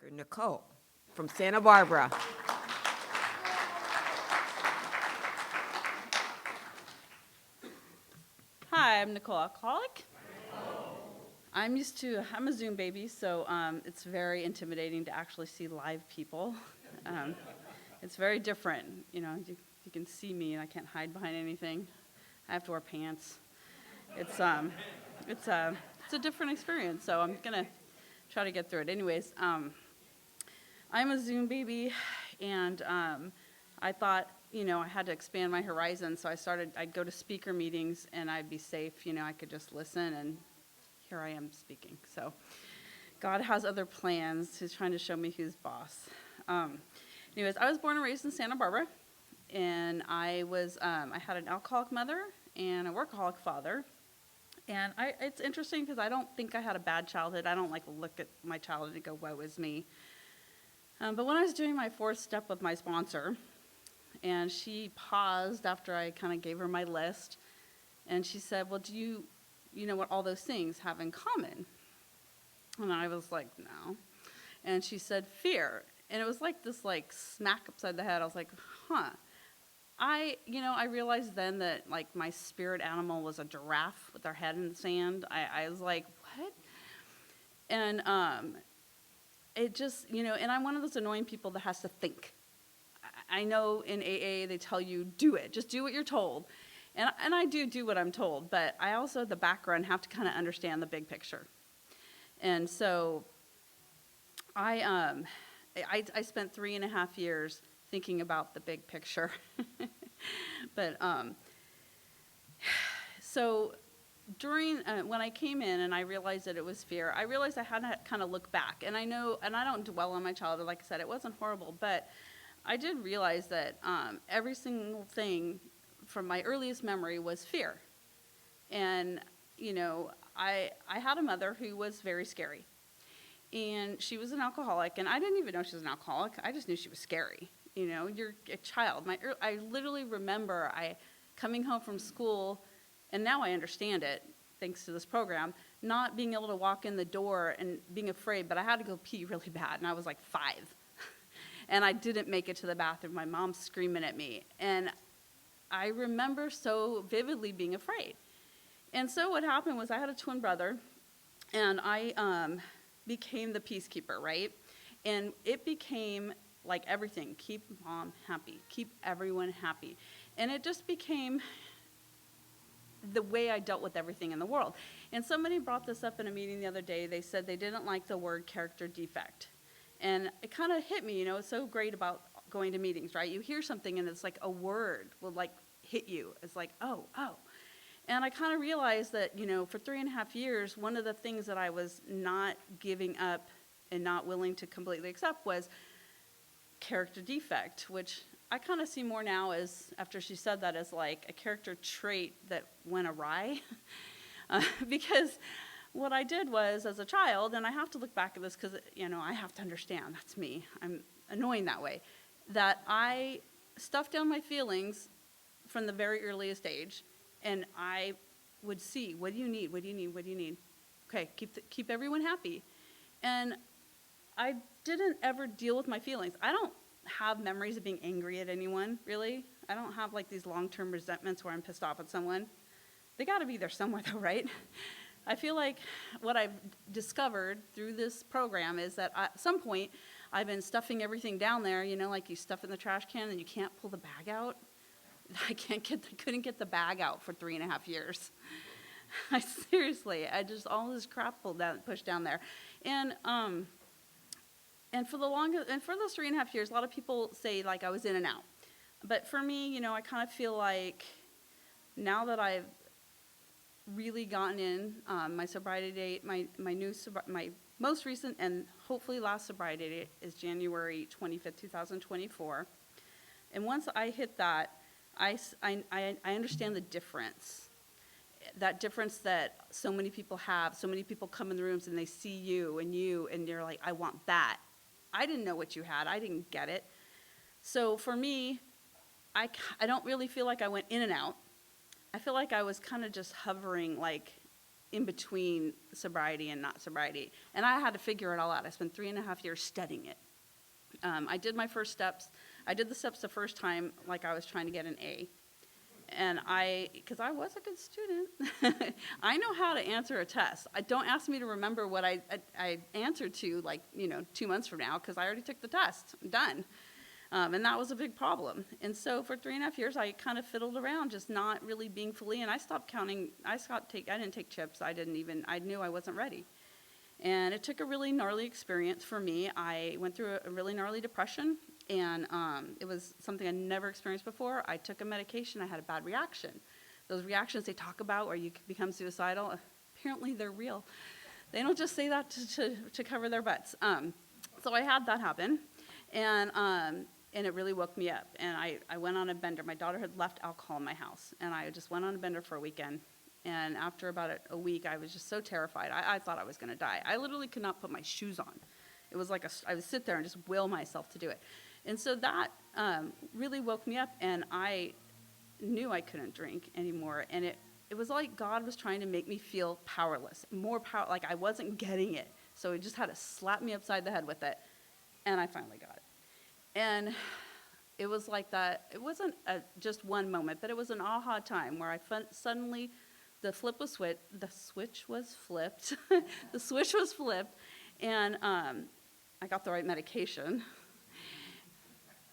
speaker, Nicole, from Santa Barbara. Hi, I'm Nicole, alcoholic. I'm a Zoom baby, so it's very intimidating to actually see live people. Um, it's very different. You can see me and I can't hide behind anything. I have to wear pants. It's a different experience, so I'm gonna try to get through it. Anyways, I'm a Zoom baby, and I thought, I had to expand my horizon, so I'd go to speaker meetings, and I'd be safe, I could just listen, and here I am speaking. So God has other plans. He's trying to show me who's boss. Anyways, I was born and raised in Santa Barbara, and I had an alcoholic mother and a workaholic father. And it's interesting because I don't think I had a bad childhood. I don't look at my childhood and go, woe is me. But when I was doing my fourth step with my sponsor, and she paused after I kind of gave her my list, and she said, well, do you know what all those things have in common? And I was like, no. And she said, fear. And it was like this smack upside the head. I was like, huh. I realized then that my spirit animal was a giraffe with their head in the sand. I was like, what? And it just, and I'm one of those annoying people that has to think. I know in AA they tell you, do it. Just do what you're told. And I do what I'm told, but I also, at the background, have to kind of understand the big picture. And so I spent 3.5 years thinking about the big picture. But so during when I came in and I realized that it was fear, I realized I had to kind of look back. And I know, and I don't dwell on my childhood, like I said, it wasn't horrible, but I did realize that every single thing from my earliest memory was fear. And, I had a mother who was very scary. And she was an alcoholic, and I didn't even know she was an alcoholic. I just knew she was scary. You're a child. I literally remember coming home from school, and now I understand it, thanks to this program, not being able to walk in the door and being afraid, but I had to go pee really bad, and I was 5. And I didn't make it to the bathroom. My mom's screaming at me. And I remember so vividly being afraid. And so what happened was I had a twin brother, and I became the peacekeeper, right? And it became like everything. Keep mom happy. Keep everyone happy. And it just became the way I dealt with everything in the world. And somebody brought this up in a meeting the other day. They said they didn't like the word character defect. And it kind of hit me, it's so great about going to meetings, right? You hear something and it's like a word will hit you. It's like, oh. And I kind of realized that, for 3.5 years, one of the things that I was not giving up and not willing to completely accept was character defect, which I kind of see more now as, after she said that, as a character trait that went awry. Because what I did was, as a child, and I have to look back at this because, I have to understand, that's me. I'm annoying that way, that I stuffed down my feelings from the very earliest age, and I would see, what do you need, what do you need, what do you need? Okay, keep everyone happy. And I didn't ever deal with my feelings. I don't have memories of being angry at anyone, really. I don't have these long-term resentments where I'm pissed off at someone. They got to be there somewhere, though, right? I feel like what I've discovered through this program is that at some point I've been stuffing everything down there, like you stuff in the trash can and you can't pull the bag out. I couldn't get the bag out for 3.5 years. Seriously, all this crap pushed down there. And for those 3.5 years, a lot of people say I was in and out. But for me, I kind of feel like now that I've really gotten in my sobriety date, my most recent and hopefully last sobriety date is January 25th, 2024. And once I hit that, I understand the difference. That difference that so many people have. So many people come in the rooms and they see you, and you're like, I want that. I didn't know what you had. I didn't get it. So for me, I don't really feel like I went in and out. I feel like I was kind of just hovering in between sobriety and not sobriety. And I had to figure it all out. I spent 3.5 years studying it. I did my first steps. I did the steps the first time like I was trying to get an A. And because I was a good student, I know how to answer a test. Don't ask me to remember what I answered to, 2 months from now, because I already took the test. I'm done. And that was a big problem. And so for 3.5 years, I kind of fiddled around, just not really being fully. And I stopped counting. I didn't take chips. I knew I wasn't ready. And it took a really gnarly experience for me. I went through a really gnarly depression, and it was something I never experienced before. I took a medication. I had a bad reaction. Those reactions they talk about where you become suicidal, apparently they're real. They don't just say that to cover their butts. So I had that happen, and it really woke me up. And I went on a bender. My daughter had left alcohol in my house, and I just went on a bender for a weekend. And after about a week, I was just so terrified. I thought I was going to die. I literally could not put my shoes on. It was like I would sit there and just will myself to do it. And so that really woke me up, and I knew I couldn't drink anymore. And it was like God was trying to make me feel powerless, like I wasn't getting it. So he just had to slap me upside the head with it, and I finally got it. And it was like that. It wasn't just one moment, but it was an aha time where I suddenly... The switch was flipped. The switch was flipped, and I got the right medication.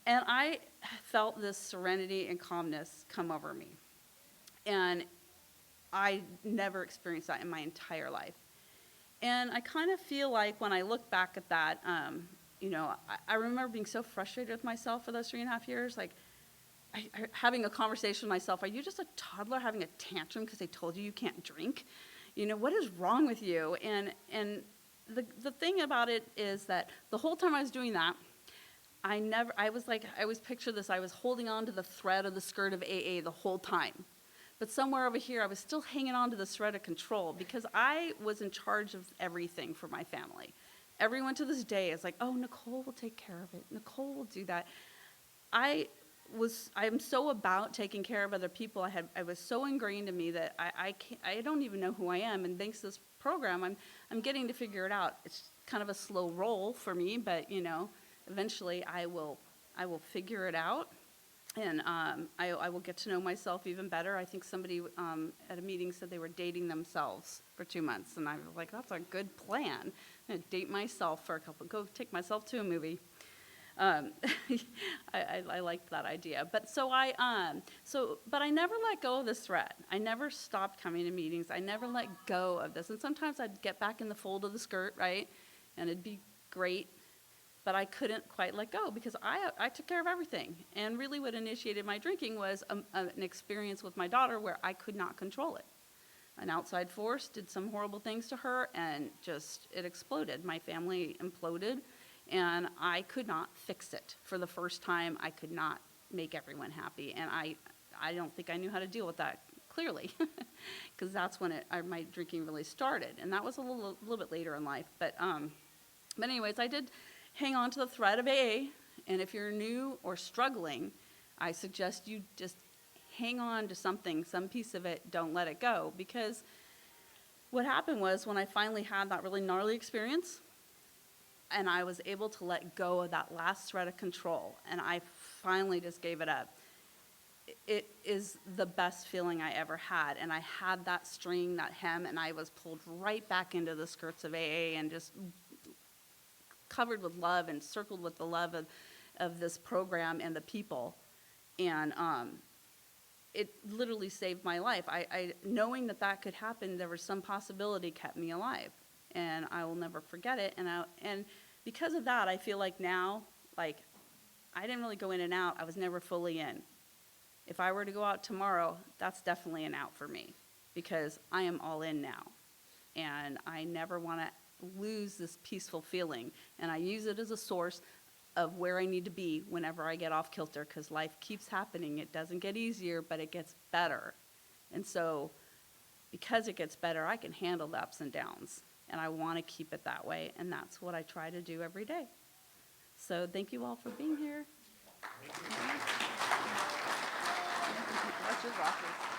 And I felt this serenity and calmness come over me. And I never experienced that in my entire life. And I kind of feel like when I look back at that, I remember being so frustrated with myself for those 3.5 years, having a conversation with myself. Are you just a toddler having a tantrum because they told you can't drink? What is wrong with you? And the thing about it is that the whole time I was doing that, I always picture this, I was holding on to the thread of the skirt of AA the whole time. But somewhere over here, I was still hanging on to the thread of control because I was in charge of everything for my family. Everyone to this day is like, oh, Nicole will take care of it. Nicole will do that. I'm so about taking care of other people. I was so ingrained in me that I don't even know who I am. And thanks to this program, I'm getting to figure it out. It's kind of a slow roll for me, but eventually I will figure it out, and I will get to know myself even better. I think somebody at a meeting said they were dating themselves for 2 months, and I was like, that's a good plan. I'm gonna date myself for go take myself to a movie. I liked that idea, but but I never let go of this thread. I never stopped coming to meetings. I never let go of this. And sometimes I'd get back in the fold of the skirt, right? And it'd be great, but I couldn't quite let go because I took care of everything. And really what initiated my drinking was an experience with my daughter where I could not control it. An outside force did some horrible things to her, and it exploded. My family imploded. And I could not fix it. For the first time, I could not make everyone happy. And I don't think I knew how to deal with that clearly, because that's when my drinking really started. And that was a little bit later in life. But anyways, I did hang on to the thread of AA. And if you're new or struggling, I suggest you just hang on to something, some piece of it. Don't let it go. Because what happened was when I finally had that really gnarly experience, and I was able to let go of that last thread of control, and I finally just gave it up. It is the best feeling I ever had, and I had that string, that hem, and I was pulled right back into the skirts of AA and just covered with love and circled with the love of this program and the people. And it literally saved my life. I knowing that could happen, there was some possibility kept me alive. And I will never forget it. And because of that, I feel like now, I didn't really go in and out. I was never fully in. If I were to go out tomorrow, that's definitely an out for me because I am all in now. And I never want to lose this peaceful feeling. And I use it as a source of where I need to be whenever I get off kilter because life keeps happening. It doesn't get easier, but it gets better. And so because it gets better, I can handle the ups and downs. And I want to keep it that way, and that's what I try to do every day. So thank you all for being here. What's your glasses?